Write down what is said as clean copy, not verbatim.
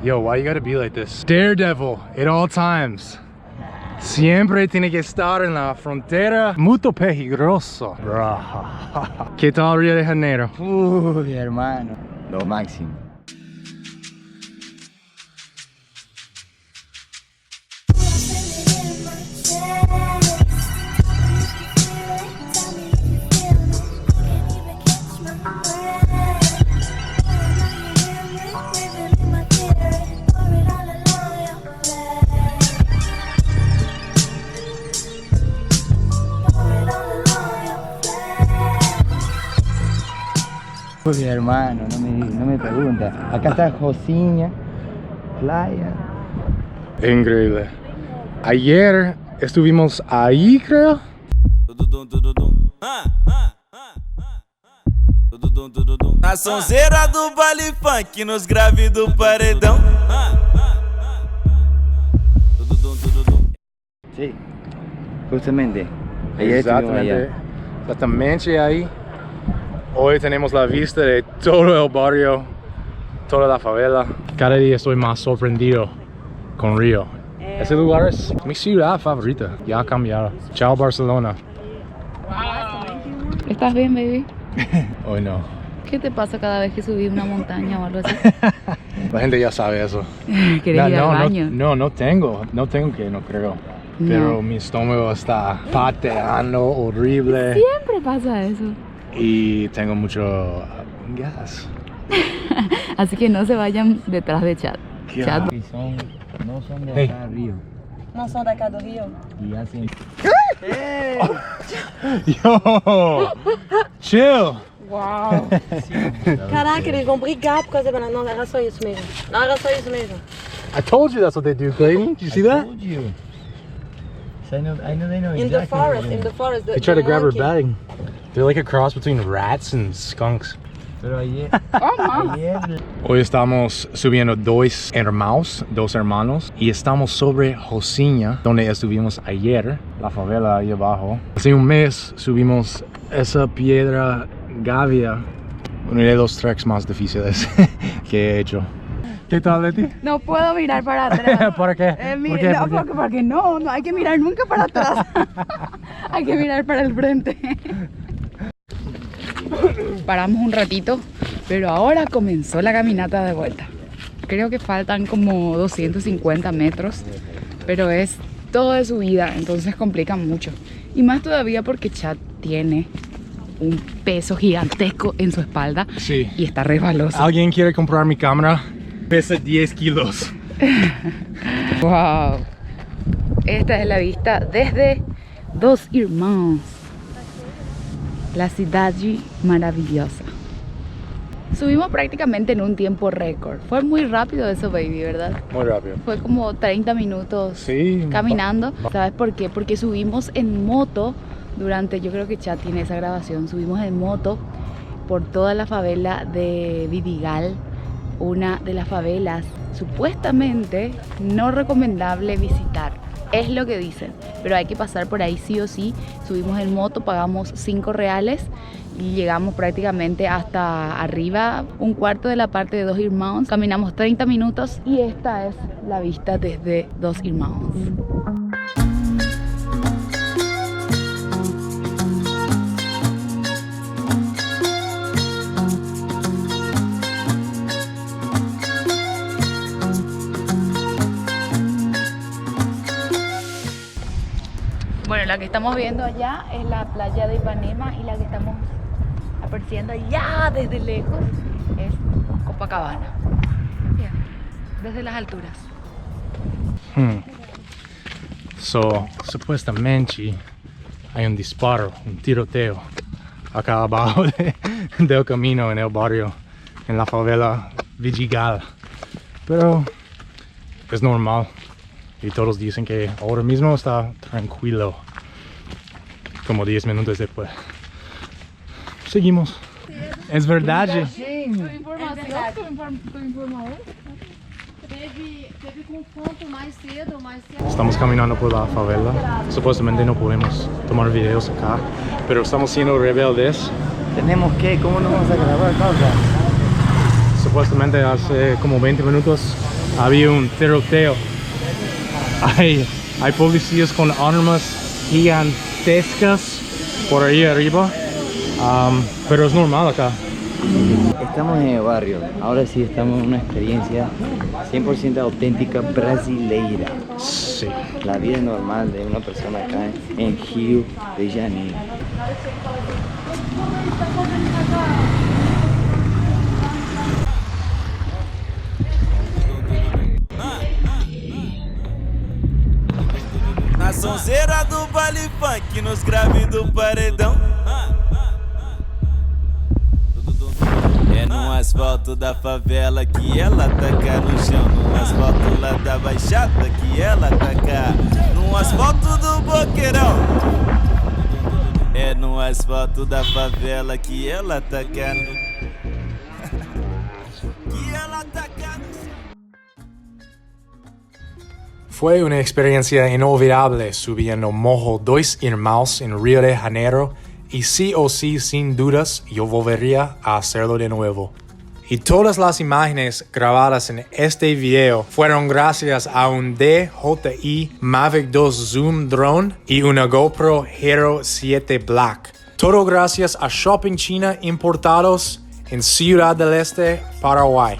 Yo, why you gotta be like this? Daredevil at all times. Siempre tiene que estar en la frontera. Muy peligroso. ¿Qué tal Río de Janeiro? Uy, hermano, lo máximo. Uy, hermano, no me pregunta. Acá está Josiña, playa. Increíble. Ayer estuvimos ahí, creo. Na sonzeira do baile funk, nos graves do paredão. Sí, justamente. Ayer estuvimos allá. Exactamente ahí. Hoy tenemos la vista de todo el barrio, toda la favela. Cada día estoy más sorprendido con Río. Ese lugar es mi ciudad favorita. Ya ha cambiado. Chao Barcelona. ¿Estás bien, baby? Hoy no. ¿Qué te pasa cada vez que subís una montaña o algo así? La gente ya sabe eso. ¿Querés ir al baño? No tengo que, no creo. Pero mi estómago está pateando horrible. Siempre pasa eso. Y tengo mucho gas. Así que no se vayan detrás de Chad. Chad. No son de acá Río. No son de acá do Río. Y hacen... Yo! Chill! Uau! Caraca, eles vão brigar por causa da banana. Não, era só isso mesmo. Não, era só isso mesmo. I told you that's what they do, Clayton. Did you see that? I told you. So I know they know In exactly the forest, what in the forest. They try to grab her bag. They're like a cross between rats and skunks. Pero ayer... Oh, ayer... Hoy estamos subiendo dos hermanos, y estamos sobre Josiña, donde estuvimos ayer, la favela ahí abajo. Hace un mes subimos esa piedra Gavia, uno de los treks más difíciles que he hecho. ¿Qué tal, Leti? no puedo mirar para atrás. ¿Por qué? Porque no hay que mirar nunca para atrás. Hay que mirar para el frente. Paramos un ratito, pero ahora comenzó la caminata de vuelta. Creo que faltan como 250 metros, pero es todo de subida, entonces complica mucho. Y más todavía porque Chad tiene un peso gigantesco en su espalda. Sí. Y está resbaloso. ¿Alguien quiere comprar mi cámara? Pesa 10 kilos. Wow. Esta es la vista desde Dos Irmãos, la ciudad maravillosa. Subimos prácticamente en un tiempo récord. Fue muy rápido eso, baby, ¿verdad? Muy rápido. Fue como 30 minutos Sí, caminando. ¿Sabes por qué? Porque subimos en moto durante, yo creo que Chad tiene esa grabación, subimos en moto por toda la favela de Vidigal, una de las favelas supuestamente no recomendable visitar. Es lo que dicen, pero hay que pasar por ahí sí o sí. Subimos en moto, pagamos 5 reales y llegamos prácticamente hasta arriba, un cuarto de la parte de Dos Irmãos. Caminamos 30 minutos y esta es la vista desde Dos Irmãos. Bueno, la que estamos viendo allá es la playa de Ipanema y la que estamos apreciando allá desde lejos es Copacabana. Bien, desde las alturas. Supuestamente hay un disparo, un tiroteo acá abajo del camino en el barrio, en la favela Vidigal. Pero es normal. Y todos dicen que ahora mismo está tranquilo. Como 10 minutos después. Seguimos. Es verdad. Estamos caminando por la favela. Supuestamente no podemos tomar videos acá, pero estamos siendo rebeldes. Tenemos que, ¿cómo nos vamos a grabar, causa? Supuestamente hace como 20 minutos había un tiroteo. Hay policías con armas gigantescas por ahí arriba, pero es normal acá. Estamos en el barrio, ahora sí estamos en una experiencia 100% auténtica brasileira. Sí. La vida normal de una persona acá en Rio de Janeiro. Na sonzeira do baile funk, nos graves do paredão. É no asfalto da favela que ela taca no chão. No asfalto lá da baixada que ela taca. No asfalto do boqueirão. É no asfalto da favela que ela taca. Que ela taca no chão. Fue una experiencia inolvidable subiendo Morro Dos Irmãos en Río de Janeiro y sí o sí, sin dudas, yo volvería a hacerlo de nuevo. Y todas las imágenes grabadas en este video fueron gracias a un DJI Mavic 2 Zoom Drone y una GoPro Hero 7 Black. Todo gracias a Shopping China Importados en Ciudad del Este, Paraguay.